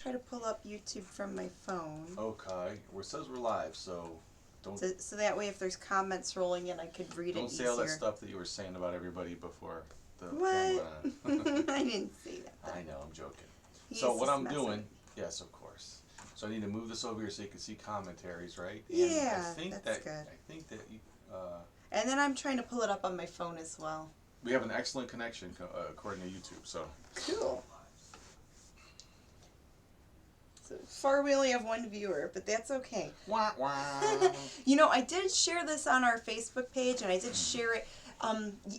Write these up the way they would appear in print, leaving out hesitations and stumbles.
Try to pull up YouTube from my phone. Okay. Well, it says we're live, so don't. So that way, if there's comments rolling in, I could read it Don't say easier. all that stuff that you were saying about everybody before the What? camera went on. I didn't say that. I know, I'm joking. He's So what just I'm messing. doing, yes, of course. So I need to move this over here so you can see commentaries, right? And Yeah, I think that's that, good. I think that you, And then I'm trying to pull it up on my phone as well. we have an excellent connection according to YouTube. So Cool. So far, we only have one viewer, but that's okay. wah, wah. You know, I did share this on our Facebook page, and I did share it.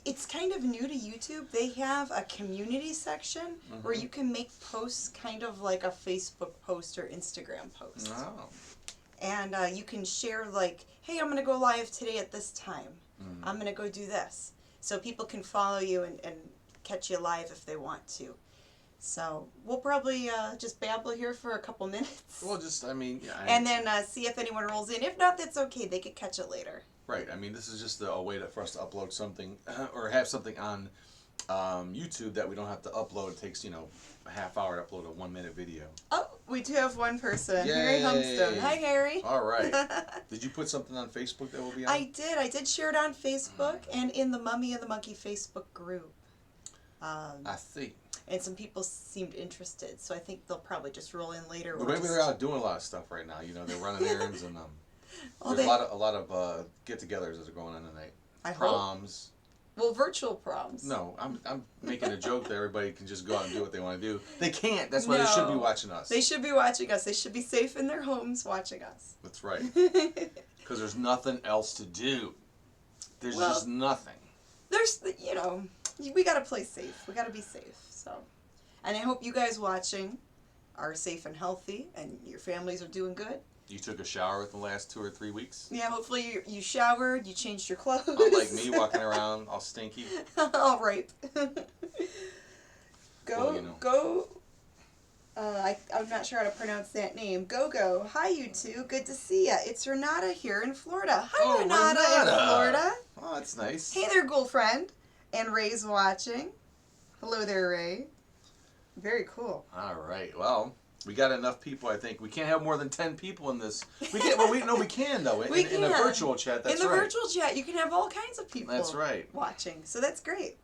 It's kind of new to YouTube. They have a community section where you can make posts kind of like a Facebook post or Instagram post. Oh. And you can share like, hey, I'm going to go live today at this time. I'm going to go do this. So people can follow you and catch you live if they want to. So we'll probably just babble here for a couple minutes. Well, just yeah. And then see if anyone rolls in. If not, that's okay. They could catch it later. Right. I mean, this is just a way for us to upload something or have something on YouTube that we don't have to upload. It takes, a half hour to upload a 1-minute video. Oh, we do have one person. Yay. Harry Humstone. Hi, Harry. All right. Did you put something on Facebook that will be on? I did share it on Facebook and in the Mummy and the Monkey Facebook group. I see. And some people seemed interested, so I think they'll probably just roll in later. Well, maybe they're out doing a lot of stuff right now. They're running errands and Oh, there's a lot of get-togethers that are going on tonight. I hope. Proms. Well, virtual proms. No, I'm making a joke that everybody can just go out and do what they want to do. They can't. That's why they should be watching us. They should be watching us. They should be safe in their homes watching us. That's right. Because there's nothing else to do. There's just nothing. There's, we got to play safe. We got to be safe. So, and I hope you guys watching are safe and healthy and your families are doing good. You took a shower in the last 2 or 3 weeks? Yeah, hopefully you showered, you changed your clothes. Unlike me walking around all stinky. All right. Well, I'm not sure how to pronounce that name. Go. Hi, you two. Good to see ya. It's Renata here in Florida. Hi, Renata in Florida. Oh, that's nice. Hey there, girlfriend. And Ray's watching. Hello there, Ray. Very cool. All right. Well, we got enough people, I think. We can't have more than 10 people in this. We can, well, we can, though. In a virtual chat, that's right. In the virtual chat, you can have all kinds of people That's right. watching. So that's great.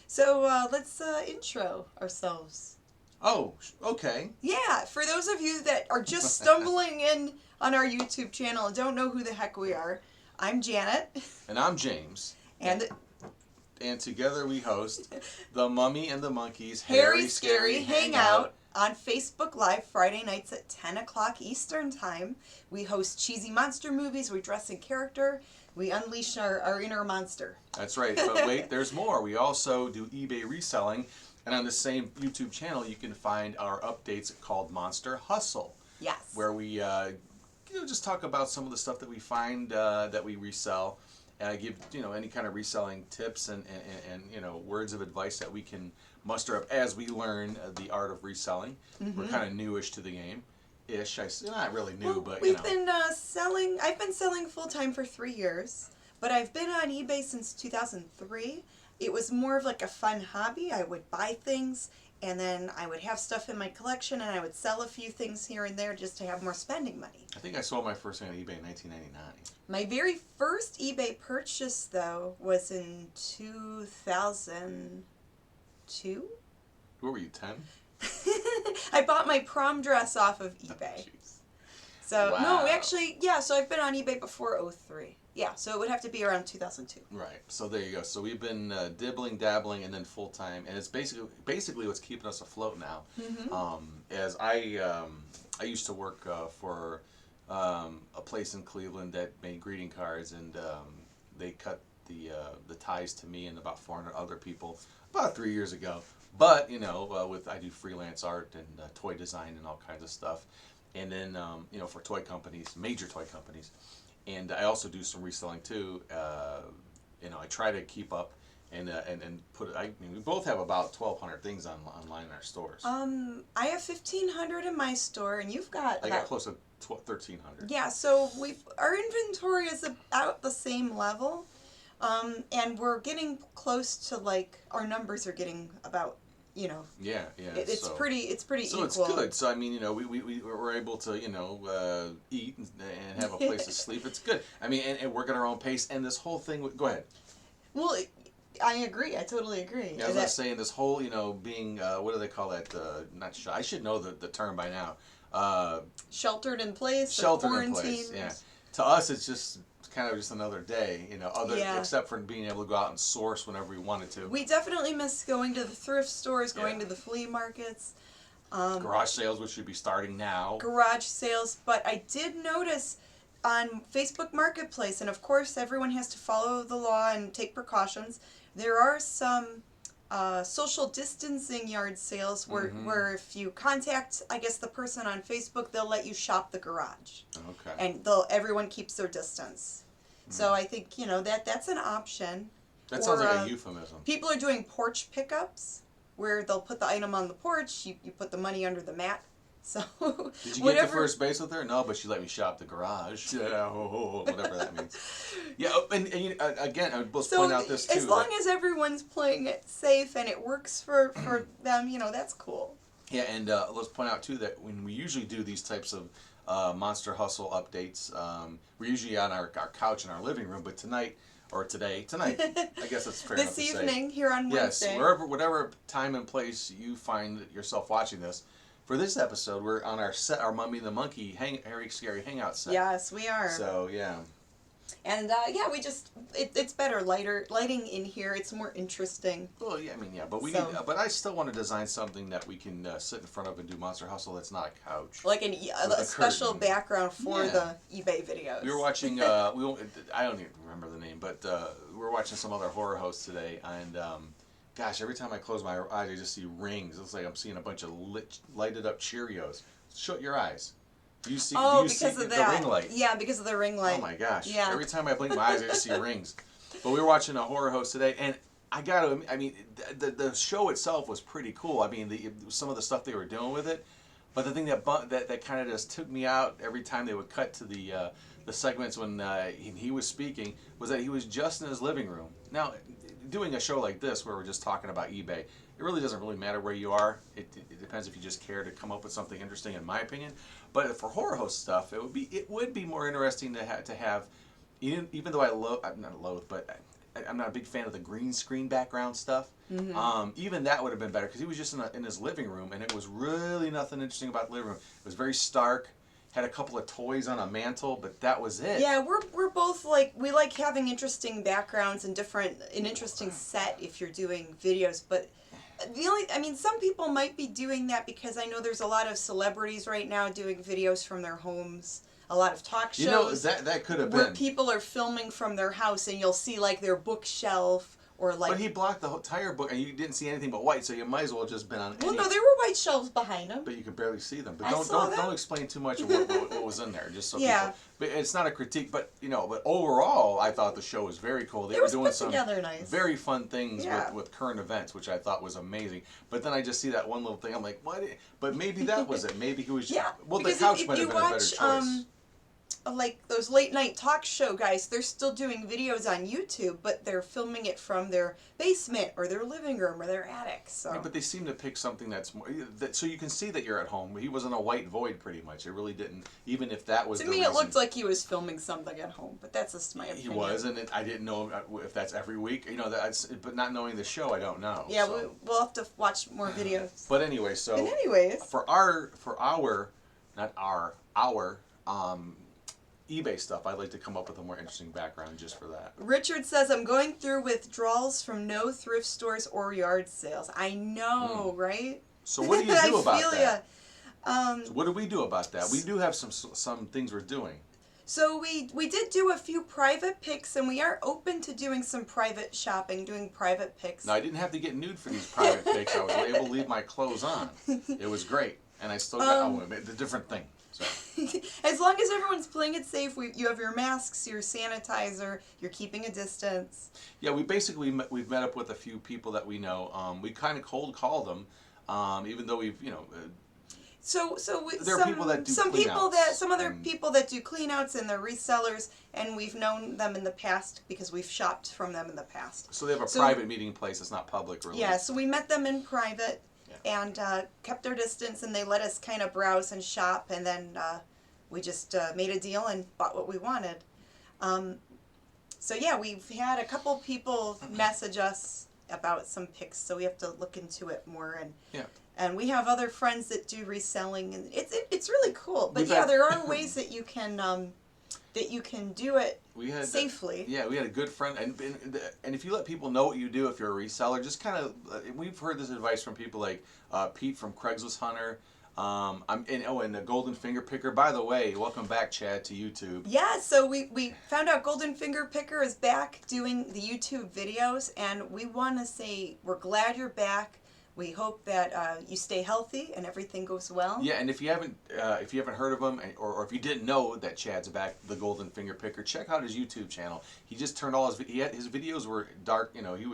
So let's intro ourselves. Oh, okay. Yeah, for those of you that are just stumbling in on our YouTube channel and don't know who the heck we are, I'm Janet. And I'm James. And together we host the Mummy and the Monkey's Hairy Scary Hangout on Facebook Live Friday nights at 10 o'clock Eastern Time. We host cheesy monster movies. We dress in character. We unleash our inner monster. That's right. But wait, there's more. We also do eBay reselling. And on the same YouTube channel, you can find our updates called Monster Hustle. Yes. Where we just talk about some of the stuff that we find that we resell. And I give any kind of reselling tips and words of advice that we can muster up as we learn the art of reselling. We're kind of newish to the game. Ish. Not really new, but we've been selling. I've been selling full time for 3 years, but I've been on eBay since 2003. It was more of like a fun hobby. I would buy things and then I would have stuff in my collection and I would sell a few things here and there just to have more spending money. I think I sold my first thing on eBay in 1999. My very first eBay purchase, though, was in 2002. What were you, 10? I bought my prom dress off of eBay. So, wow. No, actually, yeah, so I've been on eBay before 03. Yeah, so it would have to be around 2002. Right. So there you go. So we've been dibbling, dabbling, and then full time, and it's basically what's keeping us afloat now. As I used to work for a place in Cleveland that made greeting cards, and they cut the ties to me and about 400 other people about 3 years ago. But I do freelance art and toy design and all kinds of stuff, and then for toy companies, major toy companies. And I also do some reselling too. I try to keep up and put. We both have about 1,200 things online in our stores. I have 1,500 in my store, and you've got. I got close to 1,300. Yeah, so our inventory is about the same level, and we're getting close to our numbers are getting about you know. Yeah. It's pretty So equal. it's good. So I mean, you know, we're able to, you know, eat and have a place to sleep. It's good. I mean, and work at our own pace. And this whole thing. Go ahead. Well, I agree. I totally agree. Yeah, I was not saying this whole, you know, being what do they call that? Not I should know the term by now. Sheltered in place. Sheltered or in place. Yeah. To us, it's just kind of just another day, you know. Except for being able to go out and source whenever we wanted to. We definitely miss going to the thrift stores, going to the flea markets. Garage sales, which should be starting now. Garage sales, but I did notice on Facebook Marketplace, and of course everyone has to follow the law and take precautions. There are some social distancing yard sales where if you contact, I guess, the person on Facebook, they'll let you shop the garage. Okay. And everyone keeps their distance. So I think, you know, that's an option. That sounds like a euphemism. People are doing porch pickups where they'll put the item on the porch, you put the money under the mat. So did you get to first base with her? No, but she let me shop the garage. Yeah, whatever that means. Yeah, and again, let's point out this too. As long as everyone's playing it safe and it works for them, you know, that's cool. Yeah, and let's point out too that when we usually do these types of Monster Hustle updates, we're usually on our couch in our living room, but tonight, I guess it's fair enough to say. This evening, here on Wednesday. Yes, whatever time and place you find yourself watching this, for this episode, we're on our set, our Mummy and the Monkey Hairy Scary Hangout set. Yes, we are. So, yeah. And, we just, it's better lighting in here. It's more interesting. Well, yeah, I mean, yeah, but but I still want to design something that we can sit in front of and do Monster Hustle that's not a couch. Like a special background for the eBay videos. We were watching, I don't even remember the name, but we were watching some other horror hosts today, and gosh, every time I close my eyes, I just see rings. It looks like I'm seeing a bunch of lighted up Cheerios. Shut your eyes. Do you see the ring light? Yeah, because of the ring light. Oh my gosh. Yeah. Every time I blink my eyes, I just see rings. But we were watching a horror host today, and I mean, the show itself was pretty cool. I mean, some of the stuff they were doing with it. But the thing that kind of just took me out every time they would cut to the segments when he was speaking was that he was just in his living room. Now, doing a show like this where we're just talking about eBay, it really doesn't really matter where you are. It depends if you just care to come up with something interesting, in my opinion. But for horror host stuff, it would be more interesting to have even though I'm not a big fan of the green screen background stuff. Mm-hmm. Even that would have been better because he was just in his living room, and it was really nothing interesting about the living room. It was very stark. Had a couple of toys on a mantle, but that was it. Yeah, we're both we like having interesting backgrounds and an interesting set if you're doing videos, but some people might be doing that because I know there's a lot of celebrities right now doing videos from their homes. A lot of talk shows. You know, that could have been. Where people are filming from their house and you'll see their bookshelf or But he blocked the entire book and you didn't see anything but white, so you might as well have just been on. Well, no, there were white shelves behind him. But you could barely see them. But don't explain too much of what was in there, just so people. But it's not a critique. But but overall, I thought the show was very cool. They were doing some very fun things with current events, which I thought was amazing. But then I just see that one little thing. I'm like, what? But maybe that was it. Maybe he was. Well, the couch might have been a better choice. Like those late night talk show guys, they're still doing videos on YouTube, but they're filming it from their basement or their living room or their attic. So. Yeah, but they seem to pick something that's more so you can see that you're at home. He was in a white void pretty much. It really didn't, even if that was. To me, it looked like he was filming something at home, but that's just my opinion. He was, and I didn't know if that's every week. But not knowing the show, I don't know. Yeah, so. We'll have to watch more videos. But anyway, so. And anyways. For our eBay stuff, I'd like to come up with a more interesting background just for that. Richard says, I'm going through withdrawals from no thrift stores or yard sales. I know, right? So what do you do about that? So what do we do about that? We do have some things we're doing. So we did do a few private picks, and we are open to doing some private shopping, doing private picks. Now, I didn't have to get nude for these private picks. I was able to leave my clothes on. It was great. And I still got the different thing. So. As long as everyone's playing it safe, you have your masks, your sanitizer, you're keeping a distance. Yeah, we've met up with a few people that we know. We kind of cold called them, even though we've there are people that do some other people that do clean outs and they're resellers, and we've known them in the past because we've shopped from them in the past. So they have a private meeting place that's not public, really. Yeah, so we met them in private and kept our distance, and they let us kind of browse and shop, and then we just made a deal and bought what we wanted. So yeah, we've had a couple people message us about some picks, so we have to look into it more. And we have other friends that do reselling, and it's really cool. But there are ways that you can do it safely. We had a good friend, and if you let people know what you do, if you're a reseller, just kind of, we've heard this advice from people like Pete from Craigslist Hunter. And the Golden Finger Picker. By the way, welcome back, Chad, to YouTube. Yeah, so we found out Golden Finger Picker is back doing the YouTube videos, and we want to say we're glad you're back. We hope that you stay healthy and everything goes well. Yeah, and if you haven't heard of him, or if you didn't know that Chad's back, the Golden Finger Picker, check out his YouTube channel. He just turned all his videos were dark. You know, he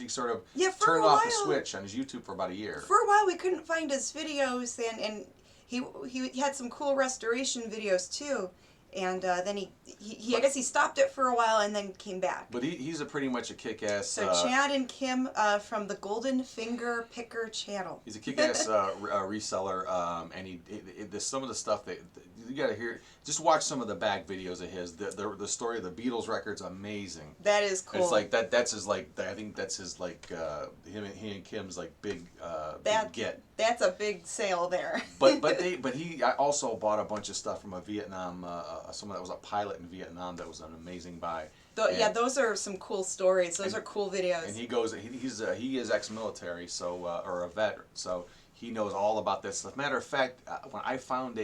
sort of turned off the switch on his YouTube for about a year. For a while, we couldn't find his videos, and he had some cool restoration videos too. And then I guess he stopped it for a while and then came back. But he's pretty much a kick-ass... So Chad and Kim from the Golden Finger Picker channel. He's a kick-ass reseller, and some of the stuff that you got to hear. Just watch some of the back videos of his. The story of the Beatles record's amazing. That is cool. It's like that's his I think that's his he and Kim's big get. That's a big sale there. but he also bought a bunch of stuff from a Vietnam someone that was a pilot in Vietnam. That was an amazing buy. Those are some cool stories. Those are cool videos. And he is ex-military, so or a vet, so he knows all about this stuff. Matter of fact, when I found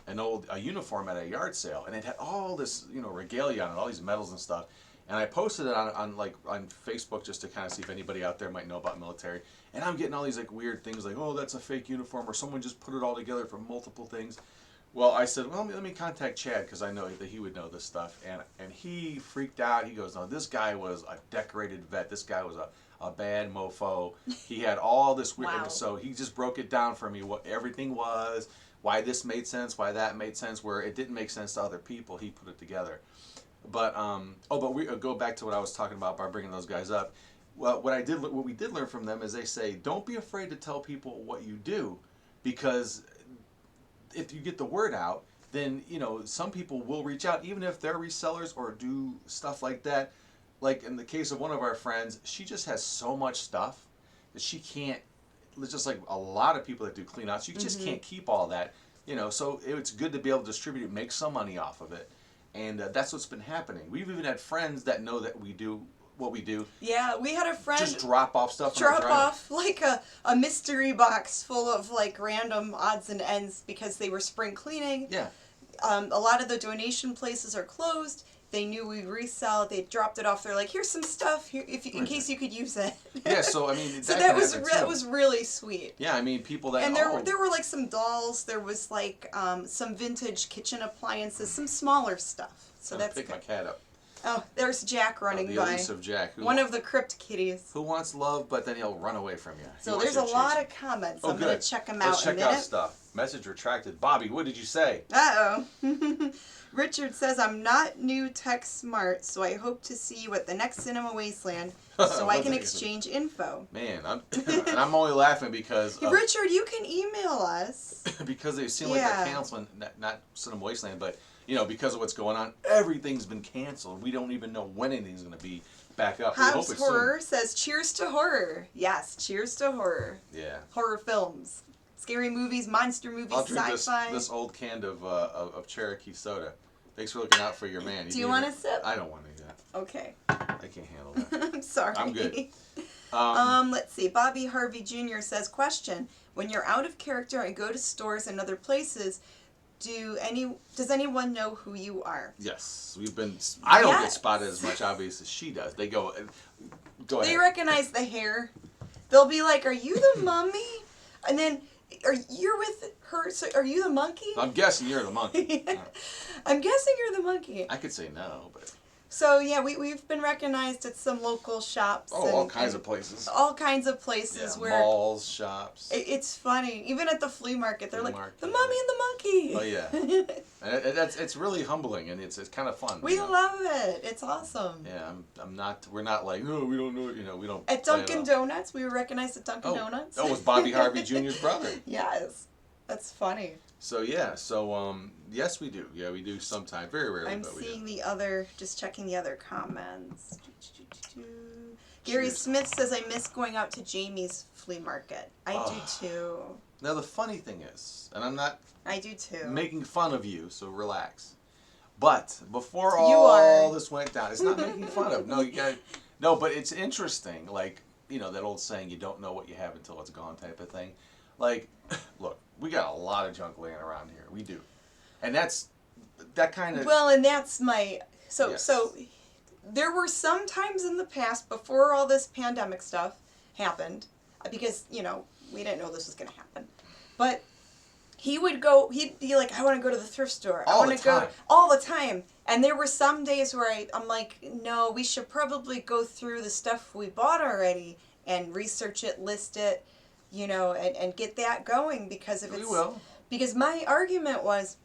an old uniform at a yard sale, and it had all this regalia on it, all these medals and stuff, and I posted it on Facebook just to kind of see if anybody out there might know about military. And I'm getting all these weird things like, oh, that's a fake uniform, or someone just put it all together from multiple things. Well, I said, well, let me contact Chad, because I know that he would know this stuff. And he freaked out. He goes, no, this guy was a decorated vet. This guy was a bad mofo. He had all this weird... Wow. So he just broke it down for me, what everything was, why this made sense, why that made sense, where it didn't make sense to other people. He put it together. But, but we go back to what I was talking about by bringing those guys up. Well, what we did learn from them is they say, don't be afraid to tell people what you do, because... if you get the word out, then some people will reach out, even if they're resellers or do stuff like that. Like in the case of one of our friends, she just has so much stuff that she can't. Just like a lot of people that do clean outs, you just can't keep all that. So it's good to be able to distribute it, make some money off of it, and that's what's been happening. We've even had friends that know that we do what we do. Yeah, we had a friend just drop off stuff. Drop off a mystery box full of random odds and ends because they were spring cleaning. Yeah. A lot of the donation places are closed. They knew we resell. They dropped it off. They're like, "Here's some stuff here, in case you could use it." Yeah. So I mean, that was really sweet. Yeah, I mean, people that there were some dolls. There was some vintage kitchen appliances, some smaller stuff. So that's pick my cat up. Oh, there's Jack running by. The elusive Jack. One of the crypt kitties. Who wants love, but then he'll run away from you. So there's a lot of comments. I'm going to check them out Let's check out stuff. Message retracted. Bobby, what did you say? Uh-oh. Richard says, I'm not new tech smart, so I hope to see you at the next Cinema Wasteland so I can exchange info. Man, I'm only laughing because... Richard, you can email us. Because they seem like they're canceling, not Cinema Wasteland, but... because of what's going on, everything's been canceled. We don't even know when anything's going to be back up. Hobbs Horror says, cheers to horror. Yes, cheers to horror. Yeah. Horror films. Scary movies, monster movies, sci-fi. I'll drink this old can of Cherokee soda. Thanks for looking out for your man. Do you want a sip? I don't want to do that. Okay. I can't handle that. I'm sorry. I'm good. Let's see. Bobby Harvey Jr. says, question. When you're out of character and go to stores and other places... Does anyone know who you are? Yes, I don't get spotted as much, obvious, as she does. They go ahead. They recognize the hair. They'll be like, "Are you the mummy?" And then, you're with her? So are you the monkey? I'm guessing you're the monkey. I'm guessing you're the monkey. I could say no, but So yeah, we've been recognized at some local shops. Oh, all kinds of places. All kinds of places where malls, shops. It's funny. Even at the flea market, they're like the yeah. Mummy and the Monkey. Oh yeah, and it's really humbling and it's kind of fun. We love it. It's awesome. Yeah, we're not like no, we don't know. We don't. At Dunkin' Donuts, we were recognized at Dunkin' Donuts. Oh, it was Bobby Harvey Jr.'s brother. Yes, that's funny. So yes, we do. Yeah, we do sometimes. Very rarely. I'm seeing just checking the other comments. Gary Smith says, I miss going out to Jamie's flea market. I do too. Now the funny thing is, and I'm not I do too. making fun of you, so relax. But before all this went down, it's not making fun of. No, but it's interesting. Like, that old saying, you don't know what you have until it's gone type of thing. Like, look, we got a lot of junk laying around here. We do. And that kind of... Well, and that's my... So there were some times in the past before all this pandemic stuff happened, because, we didn't know this was going to happen. But he'd be like, I want to go to the thrift store. I want to go all the time. And there were some days where I'm like, no, we should probably go through the stuff we bought already and research it, list it, and get that going, because if it's... We will. Because my argument was,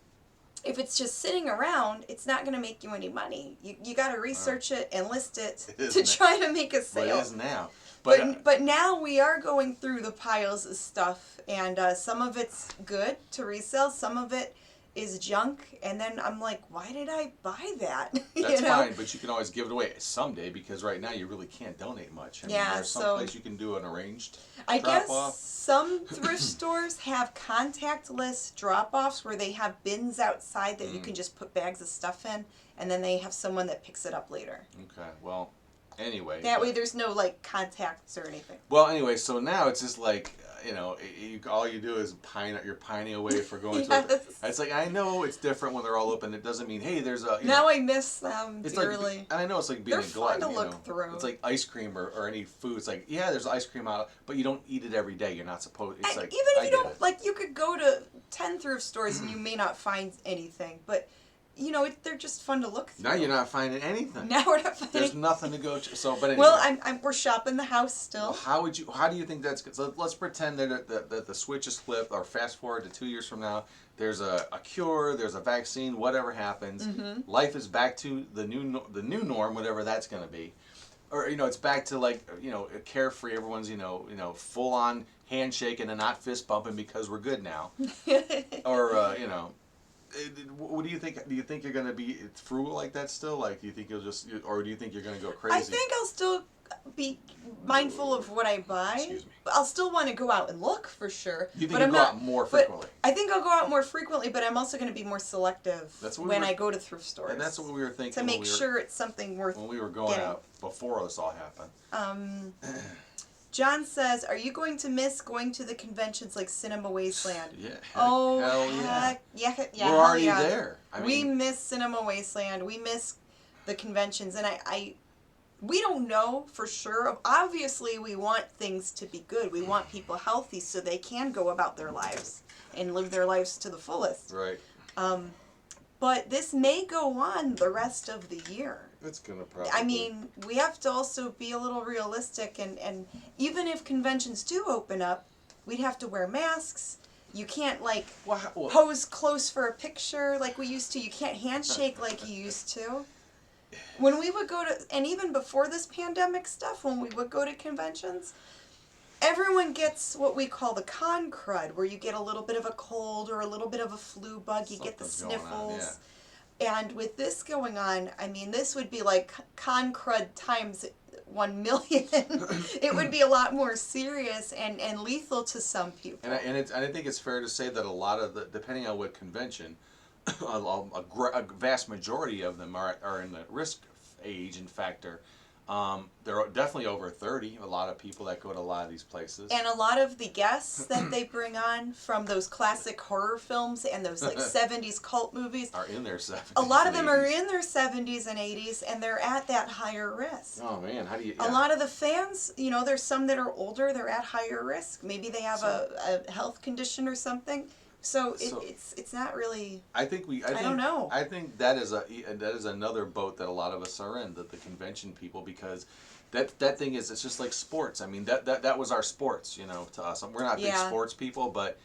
if it's just sitting around, it's not going to make you any money. You got to research it and list it to try to make a sale. Well, it is now. But now we are going through the piles of stuff, and some of it's good to resell, some of it is junk, and then I'm like, why did I buy that? That's fine, but you can always give it away someday, because right now you really can't donate much. I mean, there's some place you can do an arranged I guess drop-off. Some thrift stores have contactless drop-offs where they have bins outside that you can just put bags of stuff in, and then they have someone that picks it up later. Okay, well, anyway. That way there's no, contacts or anything. Well, anyway, so now it's just like, all you do is you're pining away for going to it's like, I know it's different when they're all open. It doesn't mean, hey, there's a... Now I miss them dearly. And I know it's like being a glutton. They're fun to look through. It's like ice cream or any food. It's like, yeah, there's ice cream out, but you don't eat it every day. You're not supposed... It's like, even if you don't... you could go to 10 thrift stores and you may not find anything, but... they're just fun to look through. Now you're not finding anything. Now we're not finding... There's nothing to go to. So, but anyway. Well, we're shopping the house still. How do you think that's good? So let's pretend that the switch is flipped, or fast forward to 2 years from now. There's a cure, there's a vaccine, whatever happens. Mm-hmm. Life is back to the new norm, whatever that's going to be. Or, it's back to carefree. Everyone's, full on handshaking and not fist bumping because we're good now. Or, what do you think? Do you think you're going to be frugal like that still? Do you think or do you think you're going to go crazy? I think I'll still be mindful of what I buy. Excuse me. I'll still want to go out and look for sure. You think you'll go out more frequently? I think I'll go out more frequently, but I'm also going to be more selective I go to thrift stores. And that's what we were thinking. To make sure it's something worth when we were going out before this all happened. John says, are you going to miss going to the conventions like Cinema Wasteland? Yeah. Hell yeah. We're already there. We miss Cinema Wasteland. We miss the conventions. And we don't know for sure. Obviously, we want things to be good. We want people healthy so they can go about their lives and live their lives to the fullest. Right. But this may go on the rest of the year. It's going to probably... I mean, we have to also be a little realistic, and even if conventions do open up, we'd have to wear masks. You can't, pose close for a picture like we used to. You can't handshake like you used to. When we would go to... And even before this pandemic stuff, when we would go to conventions, everyone gets what we call the con crud, where you get a little bit of a cold or a little bit of a flu bug. You get the sniffles. And with this going on, I mean, this would be like con crud times 1 million. It would be a lot more serious and lethal to some people. And I think it's fair to say that a lot of depending on what convention, a vast majority of them are in the risk age and factor. They're definitely over 30, a lot of people that go to a lot of these places. And a lot of the guests that they bring on from those classic horror films and those 70s cult movies are in their 70s. A lot of them are in their 70s and 80s, and they're at that higher risk. Oh man, how do you... A lot of the fans, there's some that are older, they're at higher risk. Maybe they have a health condition or something. So it's not really. I don't know. I think that is another boat that a lot of us are in, the convention people, because that thing is, it's just like sports. I mean, that was our sports, to us. We're not big sports people, but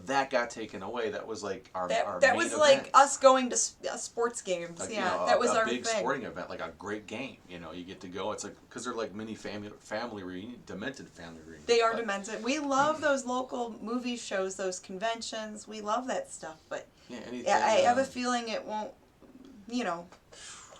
that got taken away. That was like our that main was event. like us going to sports games. Like, that was a our big thing. sporting event, like a great game. You get to go. It's like, because they're like mini family reunion, demented family reunions. They are demented. We love those local movie shows, those conventions. We love that stuff, but I have a feeling it won't.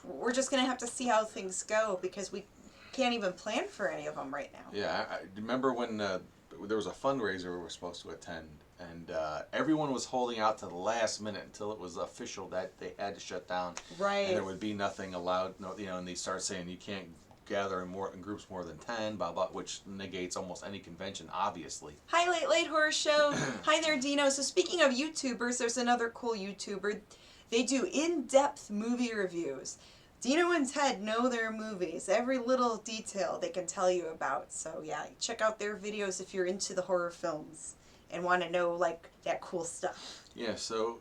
We're just gonna have to see how things go, because we can't even plan for any of them right now. Yeah, I remember when there was a fundraiser we were supposed to attend, and everyone was holding out to the last minute until it was official that they had to shut down. Right. And there would be nothing allowed. And they start saying you can't gather in groups more than 10, blah blah, which negates almost any convention, obviously. Hi, Late Horror Show. Hi there, Dino. So speaking of YouTubers, there's another cool YouTuber. They do in-depth movie reviews. Dino and Ted know their movies. Every little detail they can tell you about. So yeah, check out their videos if you're into the horror films and want to know like that cool stuff. Yeah, so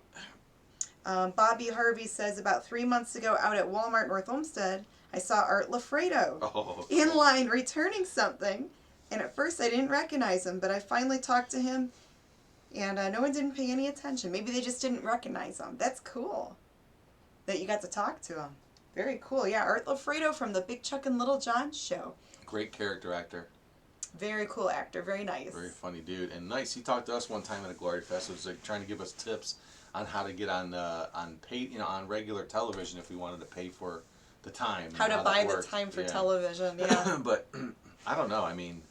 Bobby Harvey says, about 3 months ago out at Walmart North Olmsted, I saw Art Lafredo in line returning something, and at first I didn't recognize him, but I finally talked to him, and no one didn't pay any attention. Maybe they just didn't recognize him. That's cool that you got to talk to him. Very cool. Yeah, Art Lafredo from the Big Chuck and Little John show. Great character actor. Very cool actor. Very nice. Very funny dude. And nice. He talked to us one time at a Glory Fest. It was like trying to give us tips on how to get on paid, on regular television if we wanted to pay for the time. How to buy the time for television. Yeah. But I don't know. I mean,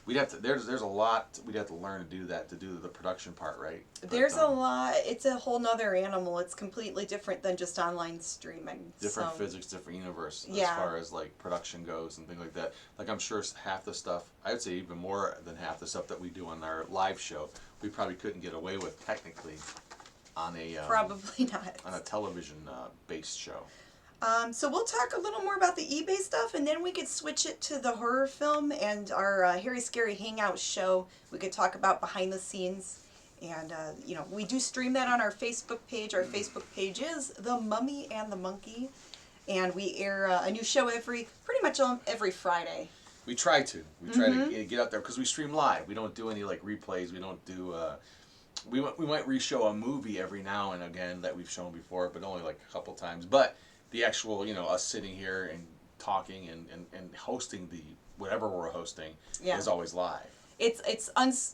we'd have to. There's a lot we'd have to learn to do that, to do the production part, right? There's a lot. It's a whole nother animal. It's completely different than just online streaming. Different physics, different universe as far as like production goes and things like that. Like, I'm sure half the stuff, I would say even more than half the stuff that we do on our live show, we probably couldn't get away with technically on a probably not on a television based show. So we'll talk a little more about the eBay stuff, and then we could switch it to the horror film and our Hairy Scary Hangout show. We could talk about behind the scenes, and we do stream that on our Facebook page. Our Facebook page is The Mummy and the Monkey, and we air a new show pretty much every Friday. We try to. We try to get out there because we stream live. We don't do any like replays. We don't do. We might re-show a movie every now and again that we've shown before, but only like a couple times. But the actual, us sitting here and talking and hosting the whatever we're hosting is always live.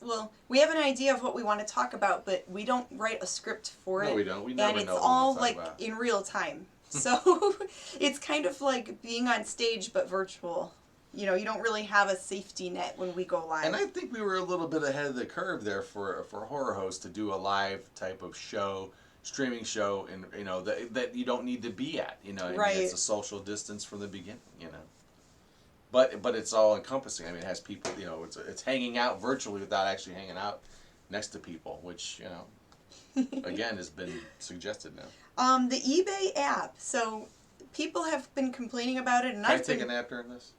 Well, we have an idea of what we want to talk about, but we don't write a script for it. No, we don't. We never know. And it's all like in real time. So it's kind of like being on stage but virtual. You don't really have a safety net when we go live. And I think we were a little bit ahead of the curve there for horror hosts to do a live type of show, streaming show, and that you don't need to be at. Right. It's a social distance from the beginning. But it's all encompassing. I mean, it has people. It's hanging out virtually without actually hanging out next to people, which again has been suggested now. The eBay app. So people have been complaining about it, and Can I take a nap during this?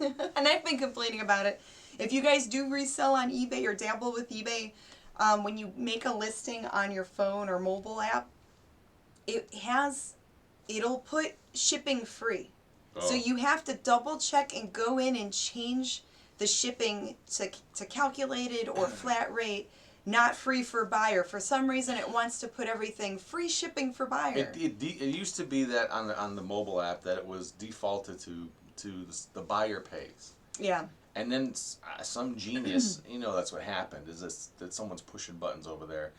And I've been complaining about it. If you guys do resell on eBay or dabble with eBay, when you make a listing on your phone or mobile app, it'll put shipping free. Oh. So you have to double check and go in and change the shipping to calculated or flat rate, not free for buyer. For some reason, it wants to put everything free shipping for buyer. It used to be that on the mobile app that it was defaulted to the buyer pays. Yeah. And then some genius, that's what happened, is that someone's pushing buttons over there,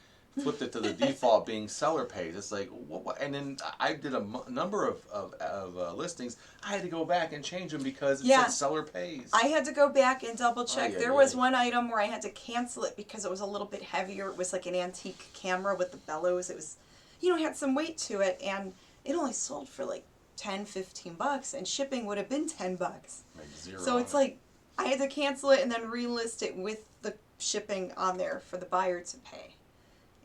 flipped it to the default being seller pays. It's like, what? And then I did a number of listings. I had to go back and change them because it said seller pays. I had to go back and double check. There was one item where I had to cancel it because it was a little bit heavier. It was like an antique camera with the bellows. It was, had some weight to it, and it only sold for like $10-15, and shipping would have been $10. Like zero. So it's like I had to cancel it and then relist it with the shipping on there for the buyer to pay.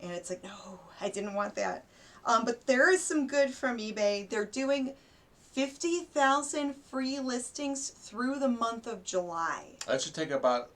And it's like, no, I didn't want that. But there is some good from eBay. They're doing 50,000 free listings through the month of July. That should take about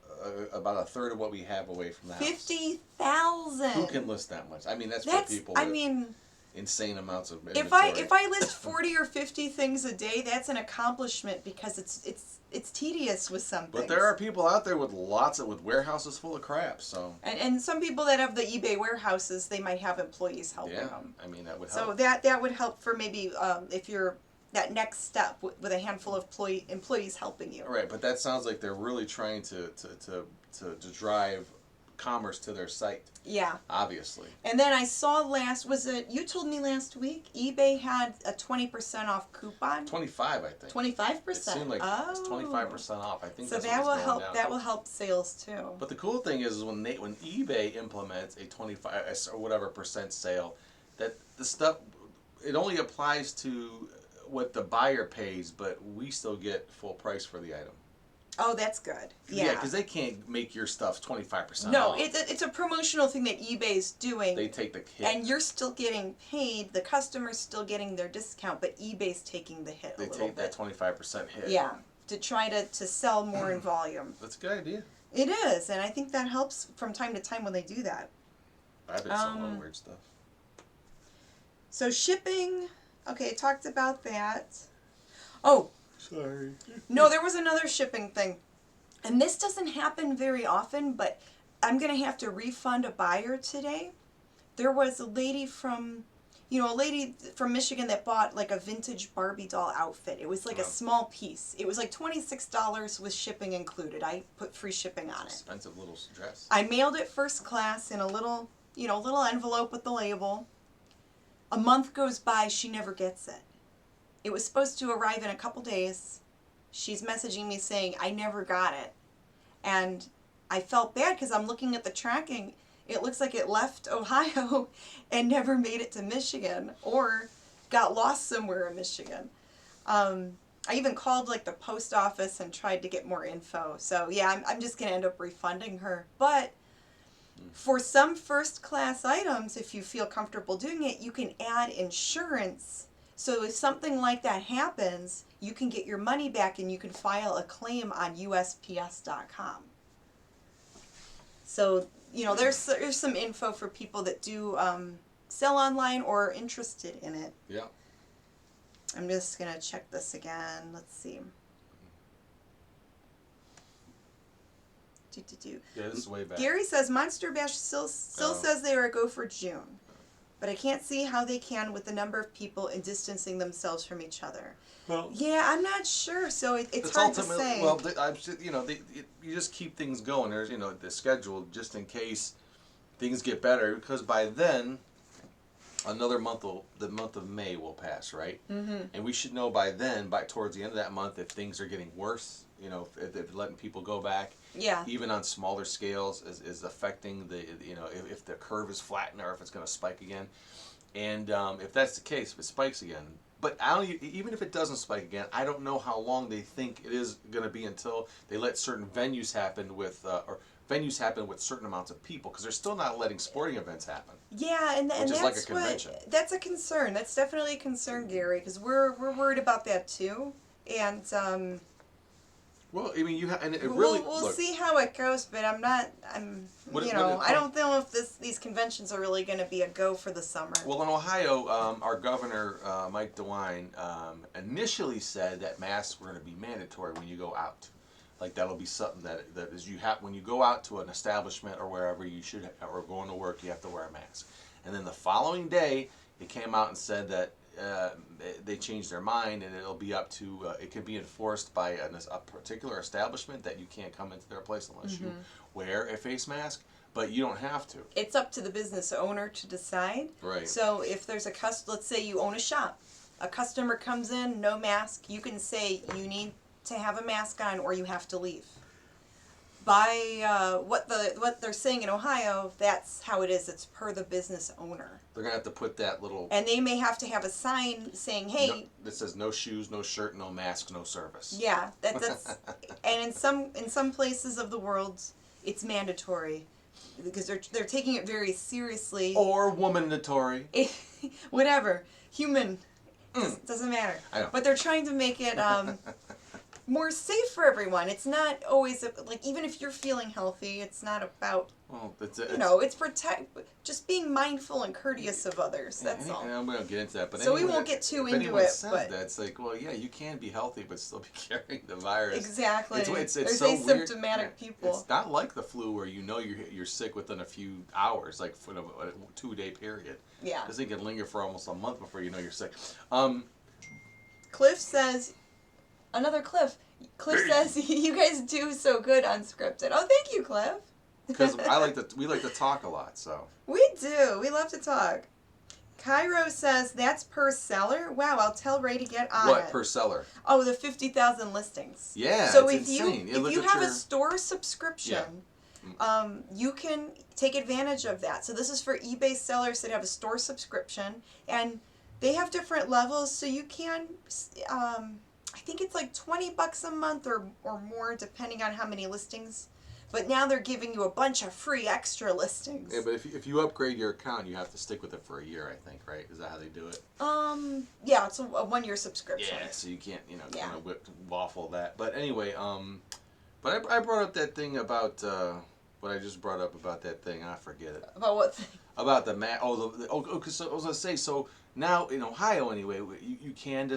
about a third of what we have away from the house. 50,000. Who can list that much? I mean, that's for people. I mean, insane amounts of if inventory. I list 40 or 50 things a day, that's an accomplishment because it's tedious with some things. But there are people out there with with warehouses full of crap. So and some people that have the eBay warehouses, they might have employees helping them. I mean that would help. So that would help for maybe if you're that next step with a handful of employees helping you. Right, but that sounds like they're really trying to drive commerce to their site. Yeah. Obviously. And then I saw you told me last week, eBay had a 20% off coupon? 25, I think. 25%? It seemed like it's 25% off. I think so that's that will help. down. That will help sales too. But the cool thing is when eBay implements a 25 or whatever percent sale, that the stuff, it only applies to what the buyer pays, but we still get full price for the item. Oh, that's good. Yeah, because they can't make your stuff 25% no, off. it's a promotional thing that eBay's doing. They take the hit. And you're still getting paid. The customer's still getting their discount, but eBay's taking the hit They a little take bit. that 25% hit. Yeah, to try to sell more in volume. That's a good idea. It is, and I think that helps from time to time when they do that. I've been selling on weird stuff. So shipping, okay, I talked about that. Oh, sorry. No, there was another shipping thing. And this doesn't happen very often, but I'm going to have to refund a buyer today. There was a lady from Michigan that bought like a vintage Barbie doll outfit. It was like a small piece. It was like $26 with shipping included. I put free shipping on it. Expensive little dress. I mailed it first class in a little envelope with the label. A month goes by, she never gets it. It was supposed to arrive in a couple days. She's messaging me saying, I never got it. And I felt bad because I'm looking at the tracking. It looks like it left Ohio and never made it to Michigan or got lost somewhere in Michigan. I even called like the post office and tried to get more info. So yeah, I'm just going to end up refunding her. But for some first class items, if you feel comfortable doing it, you can add insurance. So if something like that happens, you can get your money back and you can file a claim on USPS.com. So, there's some info for people that do sell online or are interested in it. Yeah. I'm just going to check this again. Let's see. Yeah, this is way back. Gary says Monster Bash still says they are a go for June. But I can't see how they can with the number of people and distancing themselves from each other. Well, yeah, I'm not sure. So it's hard to say. Well, you just keep things going. There's the schedule just in case things get better, because by then the month of May will pass, right? Mm-hmm. And we should know by then, towards the end of that month, if things are getting worse. If letting people go back. Yeah. Even on smaller scales is affecting if the curve is flattened or if it's going to spike again, and if that's the case, if it spikes again. But even if it doesn't spike again, I don't know how long they think it is going to be until they let certain venues happen with certain amounts of people, because they're still not letting sporting events happen. Yeah, and that's like a convention. That's a concern. That's definitely a concern, Gary, because we're worried about that too, and. Well, I mean, We'll see how it goes, but I don't know if these conventions are really going to be a go for the summer. Well, in Ohio, our governor, Mike DeWine, initially said that masks were going to be mandatory when you go out. Like that'll be something that is when you go out to an establishment or wherever or going to work, you have to wear a mask. And then the following day, it came out and said that they changed their mind, and it'll be up to it can be enforced by a particular establishment that you can't come into their place unless you wear a face mask, but you don't have to. It's up to the business owner to decide. Right. So if there's let's say you own a shop, a customer comes in, no mask, you can say you need to have a mask on or you have to leave. By what they're saying in Ohio, that's how it is. It's per the business owner. They're gonna have to put that little. And they may have to have a sign saying, "Hey." That says no shoes, no shirt, no mask, no service. Yeah, that's. And in some places of the world, it's mandatory, because they're taking it very seriously. Or woman-natory. Whatever, human. Doesn't matter. I know. But they're trying to make it more safe for everyone. It's not always like, even if you're feeling healthy, it's not about, Well, it's just being mindful and courteous of others. That's all. And I'm going to get into that, but so we won't get too into anyone it. Says but that, it's like, well, yeah, you can be healthy but still be carrying the virus. Exactly. It's There's so asymptomatic weird. people. It's not like the flu where you're sick within a few hours, like for a 2-day period. Yeah. This thing can linger for almost a month before you know you're sick. Cliff says, another Cliff. Cliff says, you guys do so good unscripted. Oh, thank you, Cliff. Because we like to talk a lot, so. We do. We love to talk. Cairo says, that's per seller? Wow, I'll tell Ray to get on it. What, per seller? Oh, the 50,000 listings. Yeah, so it's insane. if you have a store subscription, you can take advantage of that. So this is for eBay sellers that have a store subscription, and they have different levels, so you can, I think it's like $20 a month or more, depending on how many listings. But now they're giving you a bunch of free extra listings. Yeah, but if you upgrade your account, you have to stick with it for a year, I think, right? Is that how they do it? Yeah, it's a 1-year subscription. Yeah, so you can't, kind of waffle that. But anyway, but I brought up that thing about, what I just brought up about that thing, I forget it. About what thing? About the because so I was gonna say, so now in Ohio anyway, you can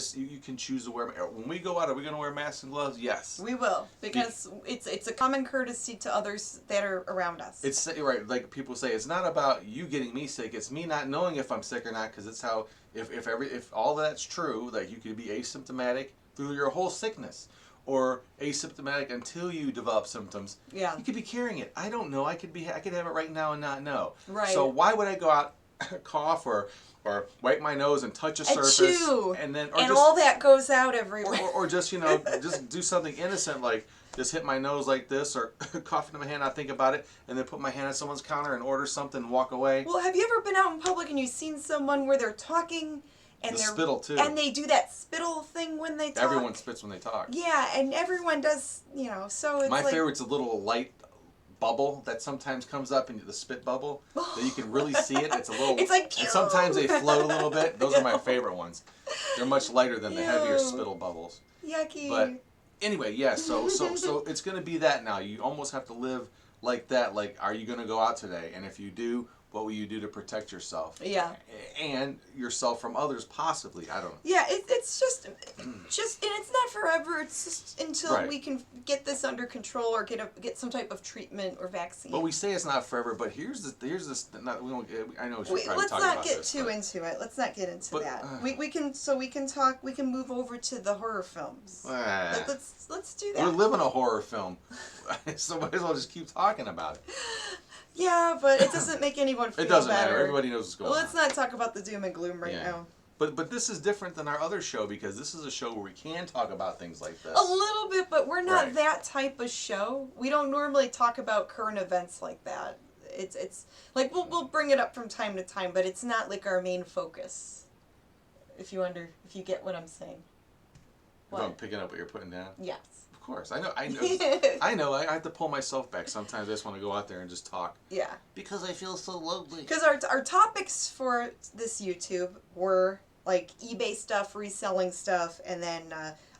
choose to wear. When we go out, are we gonna wear masks and gloves? Yes, we will, because it's a common courtesy to others that are around us. It's right, like people say, it's not about you getting me sick. It's me not knowing if I'm sick or not, because it's how if all that's true, that you could be asymptomatic through your whole sickness, or asymptomatic until you develop symptoms. Yeah. You could be carrying it. I don't know. I could have it right now and not know. Right. So why would I go out, cough or wipe my nose and touch a surface chew, and then all that goes out everywhere. Or just just do something innocent like just hit my nose like this or cough into my hand, not think about it, and then put my hand on someone's counter and order something and walk away. Well, have you ever been out in public and you've seen someone where they're talking and they're spittle too, and they do that spittle thing when they talk? Everyone spits when they talk. Yeah, and everyone does, so it's my favorite's a little light bubble that sometimes comes up into the spit bubble that you can really see it. It's a little. It's like. And sometimes they float a little bit. Those are my favorite ones. They're much lighter than the heavier spittle bubbles. Yucky. But anyway, yeah. So it's gonna be that now. You almost have to live like that. Like, are you gonna go out today? And if you do, what will you do to protect yourself? Yeah. And yourself from others, possibly. I don't know. Yeah, it's just, and it's not forever. It's just until we can get this under control or get some type of treatment or vaccine. But we say it's not forever. But here's this. Not, we don't. I know we should probably let's talk not about get this, too into it. Let's not get into that. We can talk. We can move over to the horror films. Let's do that. We're living a horror film, so might as well just keep talking about it. Yeah, but it doesn't make anyone feel better. It doesn't matter. Everybody knows what's going on. Let's not talk about the doom and gloom right now. But this is different than our other show because this is a show where we can talk about things like this. A little bit, but we're not that type of show. We don't normally talk about current events like that. It's like we'll bring it up from time to time, but it's not like our main focus. If you get what I'm saying. If I'm picking up what you're putting down? Yes. Of course. I know. I have to pull myself back. Sometimes I just want to go out there and just talk. Yeah. Because I feel so lonely. Because our topics for this YouTube were like eBay stuff, reselling stuff, and then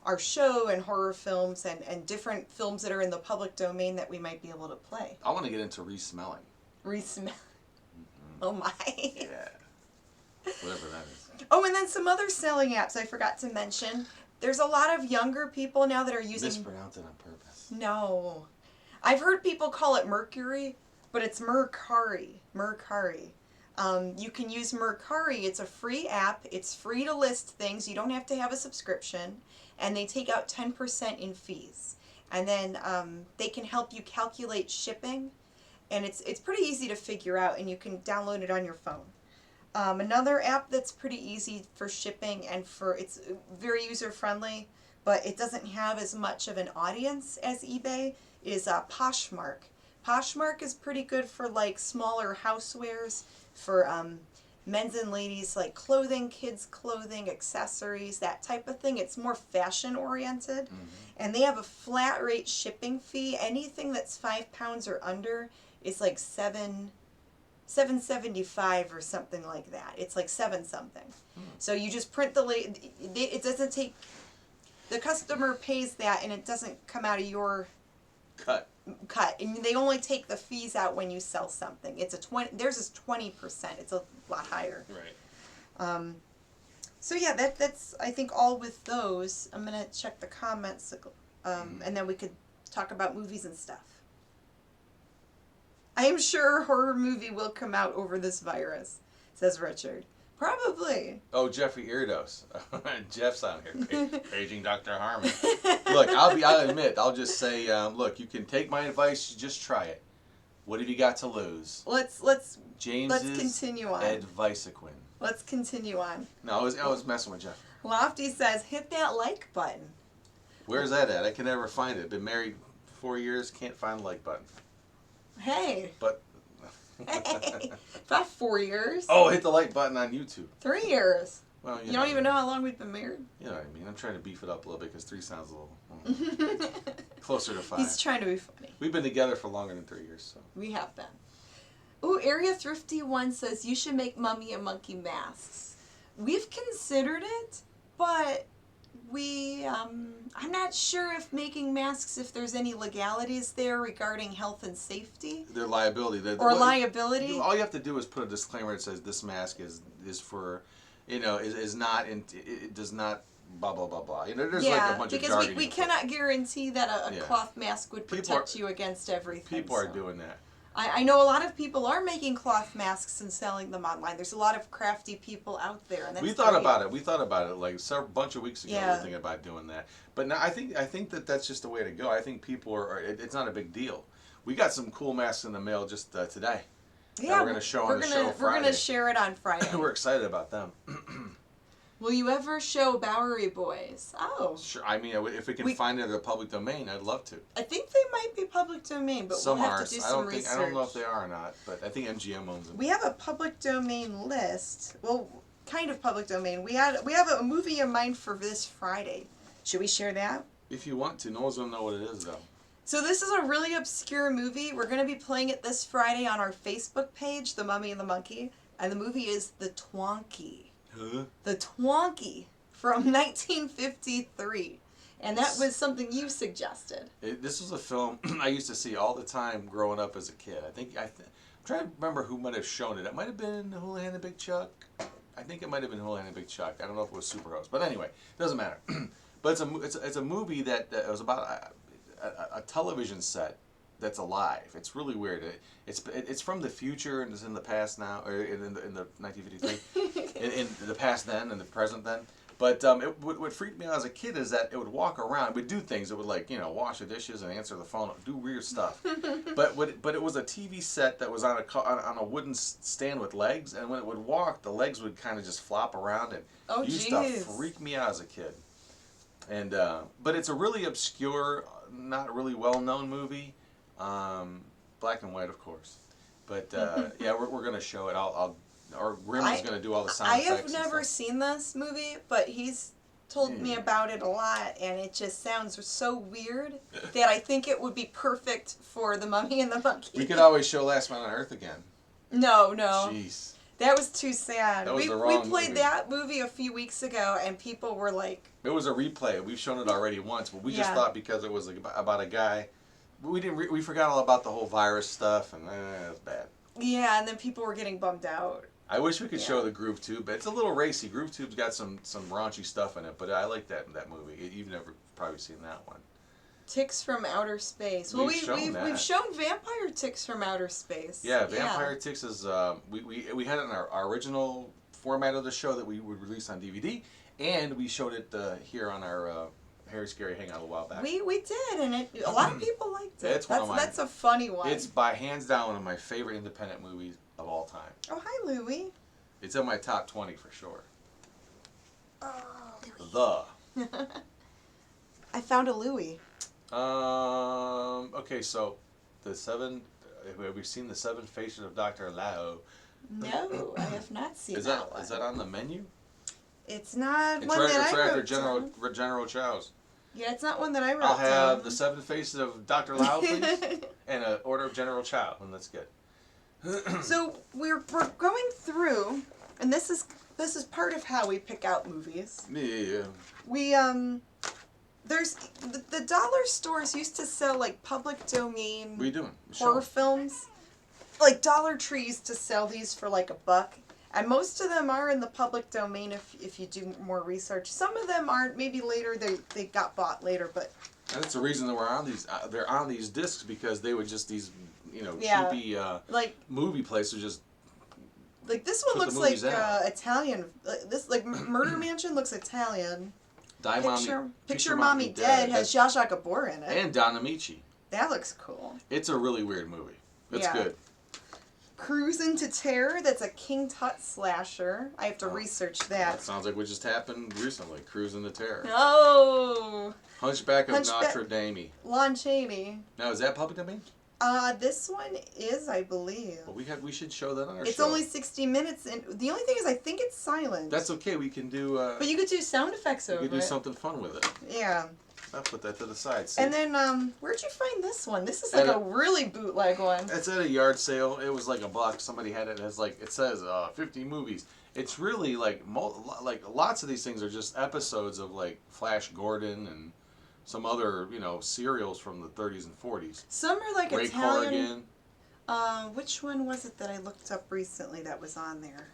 our show and horror films and different films that are in the public domain that we might be able to play. I want to get into resmelling. Resmell. Oh my. Yeah. Whatever that is. Oh, and then some other selling apps I forgot to mention. There's a lot of younger people now that are using... Mispronounce it on purpose. No. I've heard people call it Mercury, but it's Mercari. Mercari. You can use Mercari. It's a free app. It's free to list things. You don't have to have a subscription. And they take out 10% in fees. And then they can help you calculate shipping. And it's pretty easy to figure out, and you can download it on your phone. Another app that's pretty easy for shipping and it's very user-friendly, but it doesn't have as much of an audience as eBay, is Poshmark. Poshmark is pretty good for like smaller housewares, for men's and ladies like clothing, kids clothing, accessories, that type of thing. It's more fashion-oriented, and they have a flat rate shipping fee. Anything that's 5 pounds or under is like $7.75 or something like that. It's like 7 something. So you just print the it doesn't take. the customer pays that, and it doesn't come out of your cut. And they only take the fees out when you sell something. It's theirs is 20%. It's a lot higher. Right. So yeah, that's I think all with those. I'm gonna check the comments, and then we could talk about movies and stuff. I am sure a horror movie will come out over this virus, says Richard. Probably. Oh, Jeffrey Eardos. Jeff's on here. Paging Dr. Harmon. Look, I'll admit, I'll just say, look, you can take my advice, just try it. What have you got to lose? Let's James's continue on. Advicequin. Let's continue on. No, I was messing with Jeff. Lofty says, hit that like button. Where's that at? I can never find it. Been married 4 years, can't find the like button. Hey. But About 4 years. oh, hit the like button on YouTube. 3 years. Well, you don't even know how long we've been married? You know what I mean. I'm trying to beef it up a little bit because 3 sounds a little closer to 5. He's trying to be funny. We've been together for longer than 3 years, so. We have been. Ooh, Area Thrifty One says you should make Mummy and Monkey masks. We've considered it, but I'm not sure if making masks, if there's any legalities there regarding health and safety. Their liability. Liability. All you have to do is put a disclaimer that says this mask is for, is not, it does not, blah, blah, blah, blah. There's like a bunch of jargon. Because we cannot guarantee that a cloth mask would protect you against everything. People are doing that. I know a lot of people are making cloth masks and selling them online. There's a lot of crafty people out there, and that's We thought about it like a bunch of weeks ago. We were thinking about doing that, but now I think that's just the way to go. I think people are. It's not a big deal. We got some cool masks in the mail just today. Yeah, we're going to show on the show Friday. We're going to share it on Friday. We're excited about them. Will you ever show Bowery Boys? Oh. Sure. I mean, if we can find it in the public domain, I'd love to. I think they might be public domain, but we'll have to do some research. I don't know if they are or not, but I think MGM owns them. We have a public domain list. Well, kind of public domain. We have a movie in mind for this Friday. Should we share that? If you want to. No one's going to know what it is, though. So this is a really obscure movie. We're going to be playing it this Friday on our Facebook page, The Mummy and the Monkey. And the movie is The Twonky. Huh? The Twonky from 1953. And that was something you suggested. This was a film I used to see all the time growing up as a kid. I'm trying to remember who might have shown it. It might have been Houlihan and Big Chuck. I think it might have been Houlihan and Big Chuck. I don't know if it was Superhost. But anyway, it doesn't matter. But it's a movie that was about a television set that's alive. It's really weird. It's from the future and is in the past now, or in the 1953, in the past then and the present then. But what freaked me out as a kid is that it would walk around, it would do things. It would wash the dishes and answer the phone, do weird stuff. but it was a TV set that was on a wooden stand with legs, and when it would walk, the legs would kind of just flop around, and it used to freak me out as a kid. And but it's a really obscure, not really well-known movie. Black and white, of course, but yeah, we're gonna show it. Or Grimm is gonna do all the sound effects. I have never seen this movie, but he's told me about it a lot, and it just sounds so weird that I think it would be perfect for The Mummy and the Monkey. We could always show Last Man on Earth again. No. Jeez. That was too sad. That was the wrong we played movie. That movie a few weeks ago, and people were like... It was a replay. We've shown it already once, but we just thought because it was about a guy... We forgot all about the whole virus stuff, and it was bad. Yeah, and then people were getting bummed out. I wish we could show the Groove Tube, but it's a little racy. Groove Tube's got some raunchy stuff in it, but I like that movie. You've never probably seen that one. Ticks from Outer Space. Well, we've shown Vampire Ticks from Outer Space. Yeah, Vampire Ticks is we had it in our original format of the show that we would release on DVD, and we showed it here on our Hairy Scary Hangover a while back. We did, and a lot of people liked it. That's a funny one. It's by hands down one of my favorite independent movies of all time. Oh, hi, Louie. It's in my top 20 for sure. Oh, I found a Louie. Okay, so have we seen the 7 Faces of Dr. Lao? No, I have not seen that one. Is that on the menu? It's not it's one right, that it's I right wrote after General Chow's. Yeah, it's not one that I wrote I'll have down. the 7 Faces of Dr. Lao, please, and an order of General Chow, and that's good. So we're going through, and this is part of how we pick out movies. Yeah. We the dollar stores used to sell like public domain What are you doing? horror films. Like Dollar Tree used to sell these for like $1. And most of them are in the public domain if you do more research. Some of them aren't. Maybe later they got bought later, but And that's the reason that we're on these. They're on these discs because they were just these, Yeah. cheapy like movie places. Just this one Put the looks like movies out. Italian. This like Murder Mansion looks Italian. Die Picture Mommy Dead has Zsa Zsa Gabor in it. and Don Amici. That looks cool. It's a really weird movie. It's Yeah. good. Cruising to Terror, that's a King Tut slasher. I have to research That that. sounds like what just happened recently. Cruising to Terror. Oh, Hunchback of Hunchback- Notre Dame. Lon Chaney. Now is that public domain? This one is, I believe. Well, we should show that on our It's show. only 60 minutes, and the only thing is I think it's silent. That's okay. We can do. But you could do sound effects we over could do it. something fun with it. Yeah. I'll put that to the side. See? And then, where'd you find this one? This is like At a really bootleg one. It's at a yard sale. It was like $1. Somebody had it as like it says 50 movies. It's really like lots of these things are just episodes of like Flash Gordon and some other serials from the 30s and 40s. Some are like Ray Italian. Corrigan. Which one was it that I looked up recently that was on there?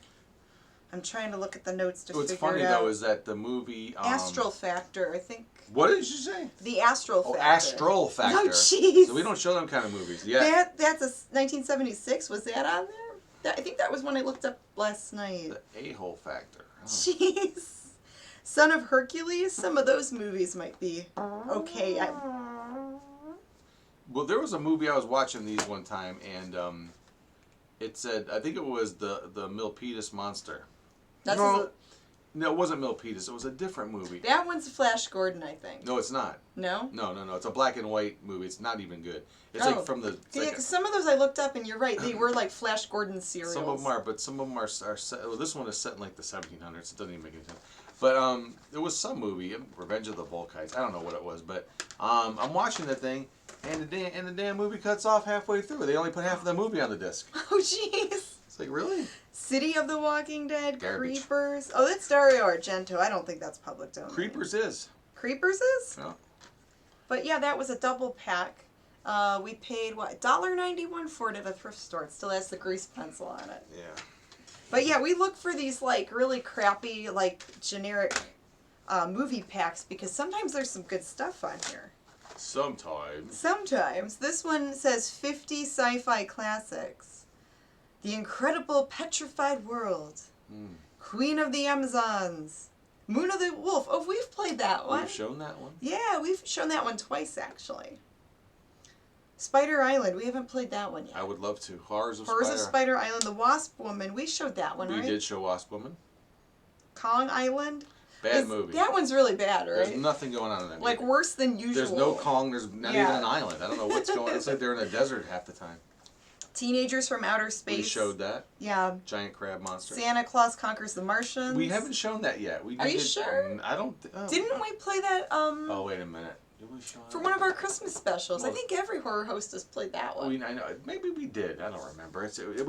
I'm trying to look at the notes to What's figure funny it out. though is that the movie Astral Factor, I think. What did you say? The Astral Factor. Astral Factor. Oh, jeez. So we don't show them kind of movies. Yeah. That's a 1976. Was that on there? I think that was one I looked up last night. The A-hole factor. Oh. Jeez. Son of Hercules. Some of those movies might be okay. Well, there was a movie I was watching these one time, and it said, I think it was the Milpitas Monster. That's No, it wasn't Milpitas. It was a different movie. that one's Flash Gordon, I think. No, it's not. No? No. It's a black and white movie. It's not even good. It's Oh. like from the. It's Yeah, like 'cause some of those I looked up, and you're right. They were like Flash Gordon serials. some of them are, but some of them are set. Well, this one is set in like the 1700s. It doesn't even make any sense. But there was some movie, Revenge of the Volkites. I don't know what it was, but I'm watching the thing, and the damn movie cuts off halfway through. They only put half of the movie on the disc. Oh, jeez. It's like, really? City of the Walking Dead, Garbage. Creepers. Oh, that's Dario Argento. I don't think that's public domain. Creepers is. Creepers is? Yeah. But yeah, that was a double pack. We paid, what, $1.91 for it at a thrift store. It still has the grease pencil on it. Yeah. But yeah, we look for these like really crappy, like generic movie packs because sometimes there's some good stuff on here. Sometimes. Sometimes. This one says 50 sci-fi classics. The Incredible Petrified World. Queen of the Amazons. Moon of the Wolf. Oh, we've played that one. We've shown that one. Yeah, we've shown that one twice, actually. Spider Island. We haven't played that one yet. I would love to. Horrors of Spider Island. The Wasp Woman. We showed that one, We right? did show Wasp Woman. Kong Island. Bad movie. That one's really bad, right? There's nothing going on in that movie. Like worse than usual. There's no Kong. There's not Yeah. even an island. I don't know what's going on. It's like they're in a desert half the time. Teenagers from Outer Space. We showed that. Yeah. Giant crab monster. Santa Claus Conquers the Martians. We haven't shown that yet. Are you sure? I don't. Didn't we play that Oh, wait a minute. Did we show for that? one of our Christmas specials? I Well- think every horror host has played that one. I know. Maybe we did. I don't remember.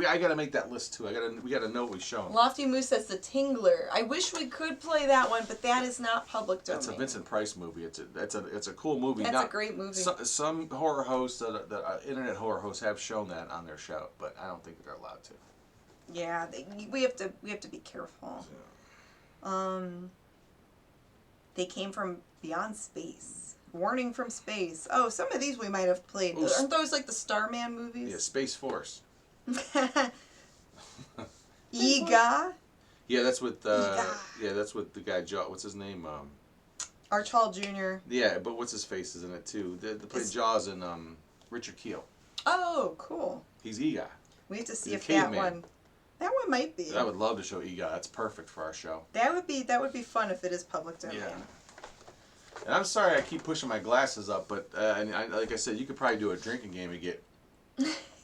I got to make that list too. We got to know what we've shown. Lofty Moose says The Tingler. I wish we could play that one, but that is not public domain. That's a Vincent Price movie. It's a cool movie. That's a great movie. Some horror hosts, internet horror hosts, have shown that on their show, but I don't think they're allowed to. Yeah, we have to be careful. They came from beyond space. Warning from space. Oh, some of these we might have played. Oh, Aren't those like the Starman movies? Yeah, Space Force. Ega. Yeah, that's with Ega. that's with the guy Jaw. What's his name? Archibald Jr. Yeah, but what's his face is in it too. They played Jaws in Richard Keel. Oh, cool. He's Ega. We have to see He's a if that caveman. one might be. I would love to show Ega. That's perfect for our show. That would be fun if it is public domain. Yeah. And I'm sorry I keep pushing my glasses up, but like I said, you could probably do a drinking game and get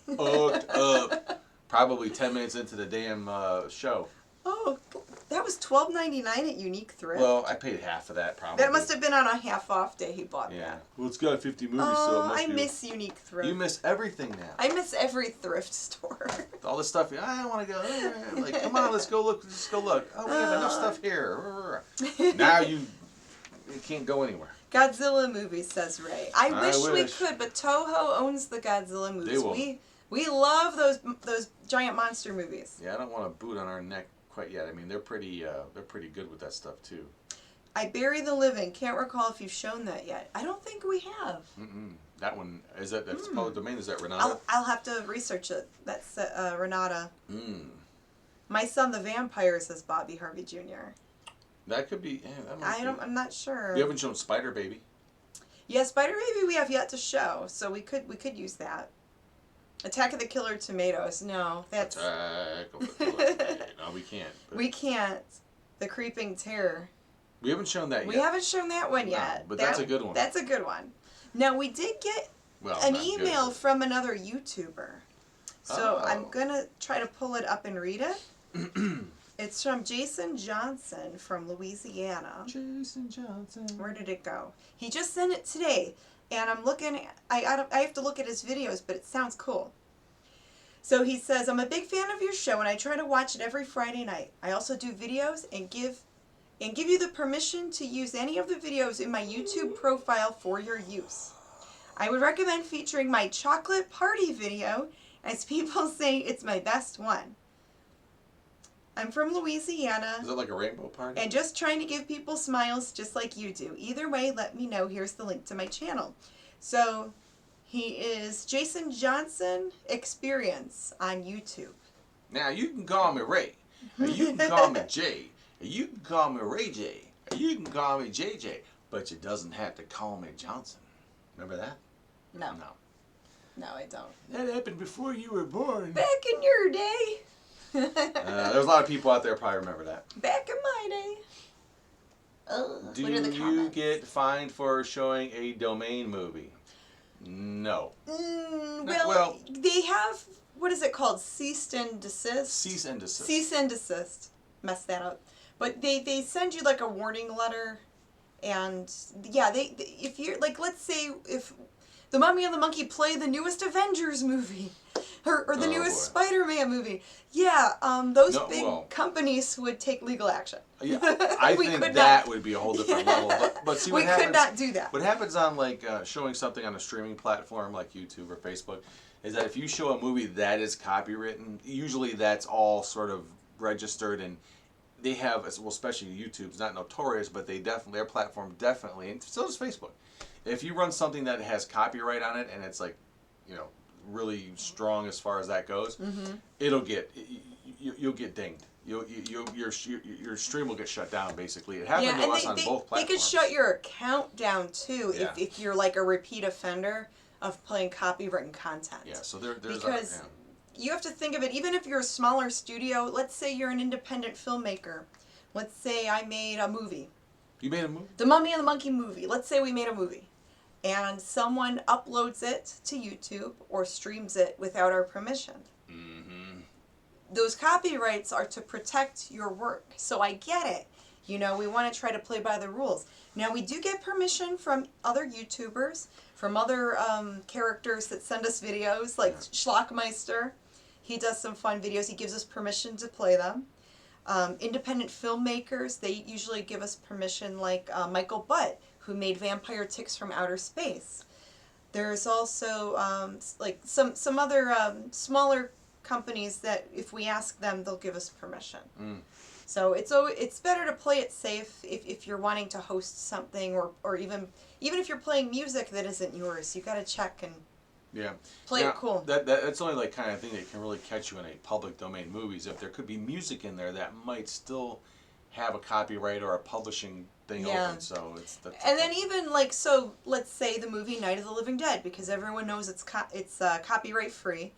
hooked up. Probably 10 minutes into the damn show. Oh, that was $12.99 at Unique Thrift. Well, I paid half of that probably. That must have been on a half off day he bought Yeah. that. Well, it's got 50 movies, so it Oh, must I be. miss Unique Thrift. You miss everything now. I miss every thrift store. All this stuff. I don't want to go. Like, come on, let's go look. Let's go look. Oh, we have enough stuff here. Now you can't go anywhere. Godzilla movie, says Ray. I wish we wish. could, but Toho owns the Godzilla movies. They will. We love those giant monster movies. Yeah, I don't want a boot on our neck quite yet. I mean, they're pretty good with that stuff too. I Bury the Living. Can't recall if you've shown that yet. I don't think we have. That one that's public domain. Is that Renata? I'll have to research it. That's Renata. My Son the Vampire, says Bobby Harvey Jr. That could be. Yeah, I'm not sure. You haven't shown Spider Baby. Yeah, Spider Baby we have yet to show, so we could use that. Attack of the Killer Tomatoes. No, that's. Attack of the Killer Tomatoes. No, we can't. But... We can't. The Creeping Terror. We haven't shown that yet. We haven't shown that one yet. But that's a good one. That's a good one. Now, we did get an email from another YouTuber. So I'm going to try to pull it up and read it. It's from Jason Johnson from Louisiana. Jason Johnson. Where did it go? He just sent it today. And I'm looking, I have to look at his videos, but it sounds cool. So he says, I'm a big fan of your show and I try to watch it every Friday night. I also do videos and give you the permission to use any of the videos in my YouTube profile for your use. I would recommend featuring my chocolate party video, as people say it's my best one. I'm from Louisiana. Is it like a rainbow party? And just trying to give people smiles just like you do. Either way, let me know. Here's the link to my channel. So he is Jason Johnson Experience on YouTube. Now you can call me Ray. Or you can call me Jay. You can call me Ray J. You can call me JJ. But you doesn't have to call me Johnson. Remember that? No. No, I don't. That happened before you were born. Back in your day. There's a lot of people out there probably remember that. Back in my day. Do what are the you comments? get fined for showing a domain movie? No. Well, they have, what is it called? Cease and desist? Cease and desist. Cease and desist. Messed that up. But they send you like a warning letter. And yeah, they if you're like, let's say if the Mummy and the Monkey play the newest Avengers movie or the newest Spider-Man movie. Yeah, those big companies would take legal action. Yeah, I think that would be a whole different level. But see, what happens, could not do that. What happens on like showing something on a streaming platform like YouTube or Facebook is that if you show a movie that is copywritten, usually that's all sort of registered and they have, well, especially YouTube's not notorious, but their platform definitely, and so does Facebook. If you run something that has copyright on it and it's like, really strong as far as that goes, you'll get dinged. Your stream will get shut down. Basically, it happened to us on both platforms. They could shut your account down too if you're like a repeat offender of playing copywritten content. Yeah, so there's because you have to think of it. Even if you're a smaller studio, let's say you're an independent filmmaker. Let's say I made a movie. You made a movie? The Mummy and the Monkey movie. Let's say we made a movie. And someone uploads it to YouTube or streams it without our permission. Those copyrights are to protect your work. So I get it. We want to try to play by the rules. Now, we do get permission from other YouTubers, from other characters that send us videos, like Schlockmeister. He does some fun videos. He gives us permission to play them. Independent filmmakers, they usually give us permission, like Michael Butt, who made Vampire Ticks from Outer Space. There's also like some other smaller companies that if we ask them, they'll give us permission. So it's better to play it safe if you're wanting to host something or even if you're playing music that isn't yours. You got to check and play it cool. That's only like kind of thing that can really catch you in a public domain movies. If there could be music in there that might still have a copyright or a publishing thing open. So and then even like, so let's say the movie Night of the Living Dead, because everyone knows it's copyright free.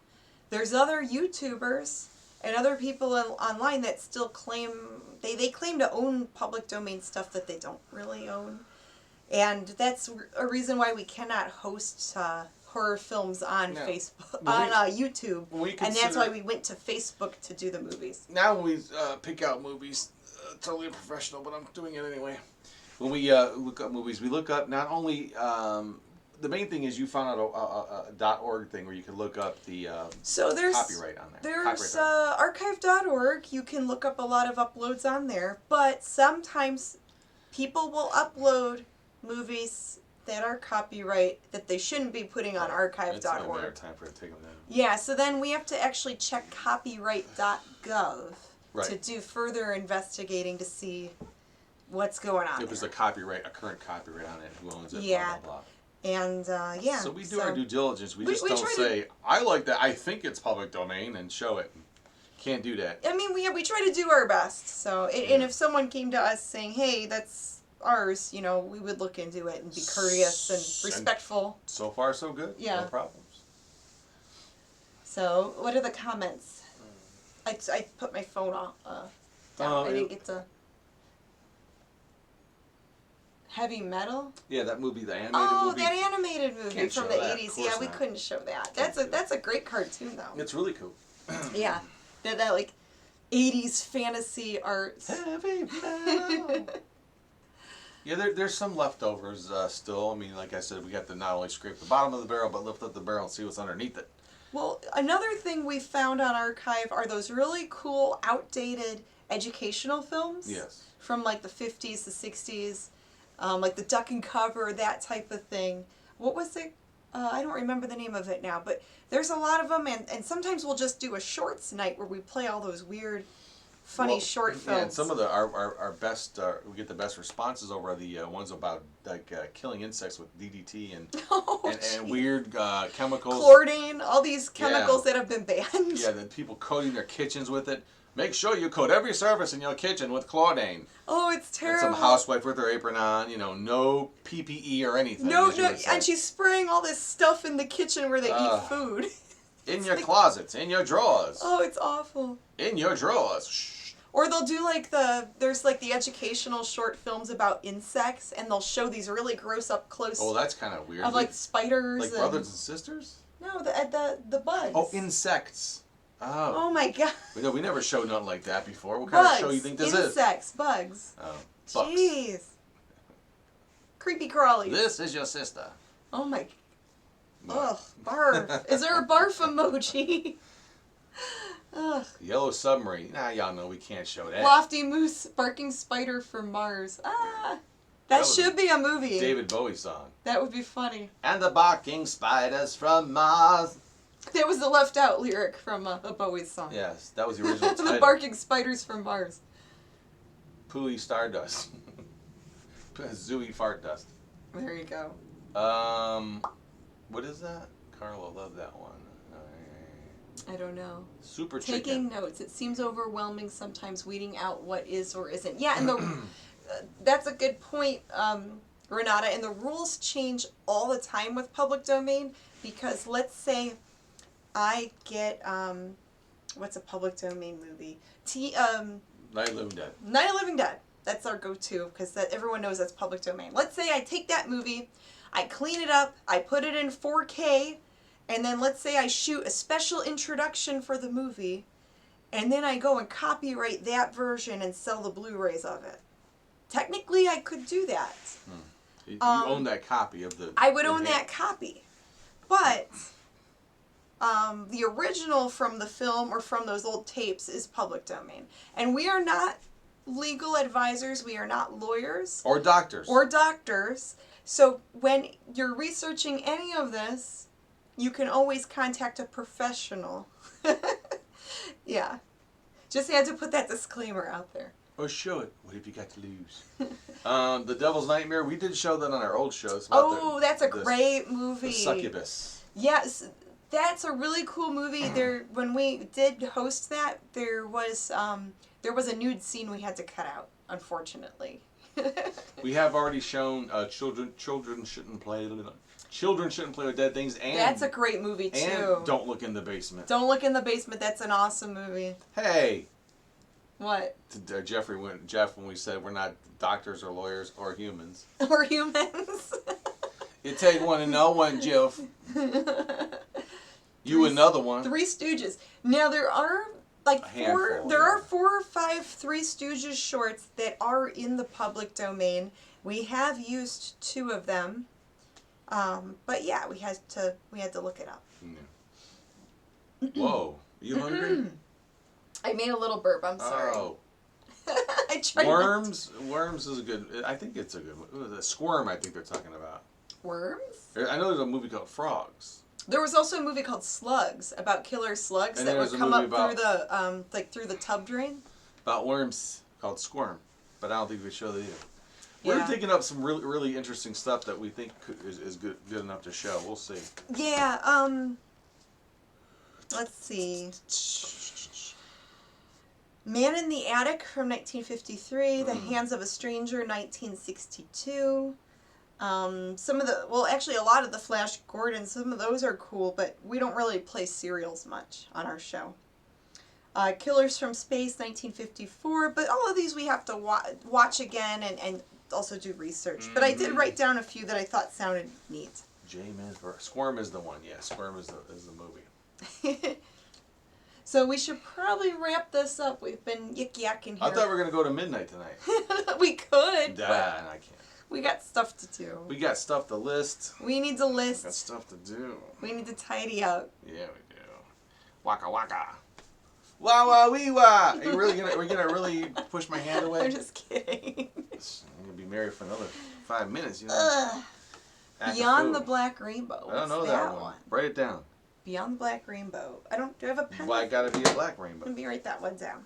There's other YouTubers and other people online that still claim they claim to own public domain stuff that they don't really own, and that's a reason why we cannot host horror films on Facebook, YouTube, and that's why we went to Facebook to do the movies. Now when we pick out movies, totally unprofessional, but I'm doing it anyway. When we look up movies, we look up not only the main thing is you found out a .org thing where you can look up the copyright on there. There's archive.org. You can look up a lot of uploads on there, but sometimes people will upload movies that are copyright that they shouldn't be putting on archive.org. It's only a matter of time for it to take them down. Yeah, so then we have to actually check copyright.gov to do further investigating to see what's going on. If there's a current copyright on it, who owns it, yeah. blah, blah, blah. And, yeah. So we do our due diligence. We just don't say, I like that, I think it's public domain, and show it. Can't do that. I mean, we try to do our best. So, and if someone came to us saying, hey, that's ours, you know, we would look into it and be courteous and respectful. And so far, so good. Yeah. No problems. So, what are the comments? I put my phone off. Down. I didn't get to... Heavy Metal? Yeah, that movie, the animated movie. Oh, that animated movie from the 80s. Yeah, we not. couldn't show that. That's a great cartoon, though. It's really cool. Yeah. That like 80s fantasy art. Heavy Metal. Yeah, there's some leftovers still. I mean, like I said, we got to not only scrape the bottom of the barrel, but lift up the barrel and see what's underneath it. Well, another thing we found on archive are those really cool, outdated educational films. Yes. From like the 50s, the 60s. Like the Duck and Cover, that type of thing. What was it? I don't remember the name of it now, but there's a lot of them, and sometimes we'll just do a shorts night where we play all those weird, funny short films. Yeah, and some of our best, we get the best responses over the ones about like killing insects with DDT and weird chemicals. Chlordane, all these chemicals that have been banned. Yeah, the people coating their kitchens with it. Make sure you coat every surface in your kitchen with chlordane. Oh, it's terrible. And some housewife with her apron on, you know, no PPE or anything. No, and she's spraying all this stuff in the kitchen where they eat food. In your closets, in your drawers. Oh, it's awful. In your drawers. Shh. Or they'll do like there's like the educational short films about insects, and they'll show these really gross up close. Oh, that's kind of weird. Of like spiders. Like brothers and sisters? No, the bugs. Oh, insects. Oh. Oh my god. We never showed nothing like that before. What kind of show you think this is? Insects, bugs. Oh, bugs. Jeez. Creepy crawlies. This is your sister. Oh my. Ugh, barf. Is there a barf emoji? Ugh. Yellow Submarine. Nah, y'all know we can't show that. Lofty Moose, Barking Spider from Mars. Ah. That should be a movie. David Bowie song. That would be funny. And the barking spiders from Mars. That was the left out lyric from a Bowie song. Yes, that was the original title. The barking spiders from Mars. Pooey Stardust. Zooey Fart Dust. There you go. What is that? Carla loved that one. I don't know. Super Taking Chicken. notes. It seems overwhelming sometimes weeding out what is or isn't. Yeah, and that's a good point, Renata. And the rules change all the time with public domain because let's say I get, what's a public domain movie? Night of the Living Dead. Night of the Living Dead. That's our go-to because everyone knows that's public domain. Let's say I take that movie, I clean it up, I put it in 4K, and then let's say I shoot a special introduction for the movie, and then I go and copyright that version and sell the Blu-rays of it. Technically, I could do that. You own that copy of the... I would own that copy. But the original from the film or from those old tapes is public domain. And we are not legal advisors. We are not lawyers. Or doctors. So when you're researching any of this, you can always contact a professional. Yeah. Just had to put that disclaimer out there. Or show it. What have you got to lose? The Devil's Nightmare. We did show that on our old shows. That's a great movie. The succubus. Yes, that's a really cool movie. When we did host that, there was a nude scene we had to cut out, unfortunately. We have already shown children shouldn't play with dead things, and that's a great movie too. And Don't Look in the Basement. Don't Look in the Basement. That's an awesome movie. Hey. What? Jeff, when we said we're not doctors or lawyers or humans. Or humans. You take one and know one, Jeff. You another one. Three Stooges. Now there are like four or five Three Stooges shorts that are in the public domain. We have used 2 of them. But yeah, we had to look it up. Yeah. Whoa. You hungry? I made a little burp, I'm sorry. Oh. I try Worms is a good. I think it's a good one. The Squirm, I think they're talking about. Worms? I know there's a movie called Frogs. There was also a movie called Slugs about killer slugs And that would there's a come movie up through the through the tub drain. About worms called Squirm, but I don't think we show that either. We're Yeah. digging up some really, really interesting stuff that we think is good enough to show. We'll see. Yeah. Let's see. Man in the Attic from 1953. The Hands of a Stranger, 1962. Some of the, well, actually a lot of the Flash Gordon, some of those are cool, but we don't really play serials much on our show. Killers from Space, 1954, but all of these we have to watch again and also do research. But I did write down a few that I thought sounded neat. Squirm is the one, yeah. Squirm is the movie. So we should probably wrap this up. We've been yik-yakking here. I thought we were going to go to midnight tonight. We could, Nah, but I can't. we got stuff to do. We got stuff to list. We need to We got list. stuff to do. We need to tidy up. Yeah, we do. Waka waka. Wah wah wee wah. Are you really gonna really push my hand away? I'm just kidding. I'm gonna be married for another 5 minutes, you know. Ugh. Act a Beyond fool. the Black Rainbow. I don't know What's that one. Write it down. Beyond the Black Rainbow. Do I have a pen? Why gotta be a black rainbow? Let me write that one down.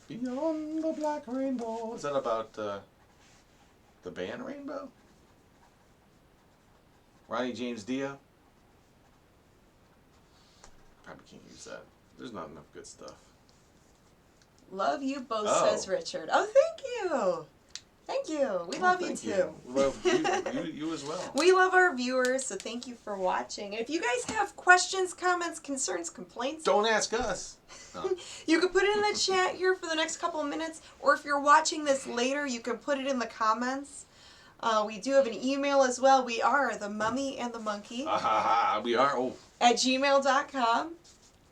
Beyond the black rainbow. Is that about the band Rainbow? Ronnie James Dio? Probably can't use that. There's not enough good stuff. Love you both, Oh. says Richard. Oh, thank you. Thank you. We love you Thank too. We love you as well. We love our viewers, so thank you for watching. And if you guys have questions, comments, concerns, complaints, Don't ask us. No. you can put it in the chat here for the next couple of minutes, or if you're watching this later, you can put it in the comments. We do have an email as well. We are the MummyAndMonkey We are. Oh, at gmail.com.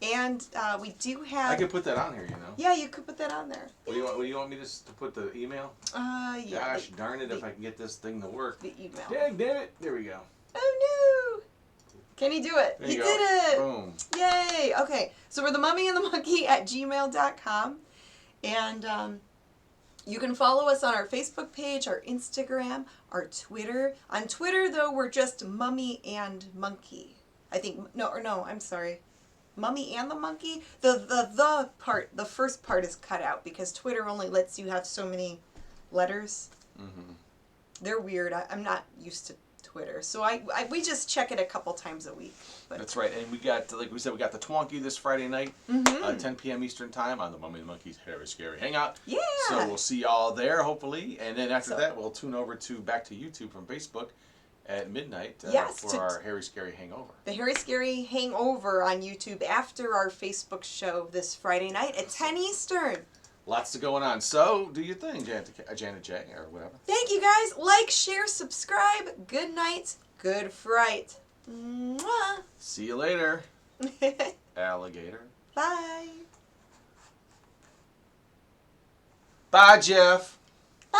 And we do have... I could put that on here, you know. Yeah, you could put that on there. What do you want me to put the email? Yeah. Gosh darn it, if I can get this thing to work. The email. Dang, damn it. There we go. Oh, no. Can he do it? There He you go. did it. Boom. Yay. Okay. So we're the MummyAndMonkey at gmail.com. And you can follow us on our Facebook page, our Instagram, our Twitter. On Twitter, though, we're just MummyAndMonkey. I think, no, I'm sorry. Mummy and the Monkey? The first part is cut out because Twitter only lets you have so many letters. Mm-hmm. They're weird. I'm not used to Twitter. So we just check it a couple times a week. But That's right. And we got, like we said, we got the Twonky this Friday night, 10 p.m. Eastern time on the Mummy and Monkey's Hairy Scary Hangout. Yeah. So we'll see y'all there, hopefully. And then after So- that, we'll tune over back to YouTube from Facebook at midnight Yes, for our Hairy Scary Hangover. The Hairy Scary Hangover on YouTube after our Facebook show this Friday night at 10 Eastern. Lots to going on. So do your thing, Janet J, or whatever. Thank you guys. Like, share, subscribe. Good night. Good fright. Mwah. See you later, alligator. Bye. Bye, Jeff. Bye.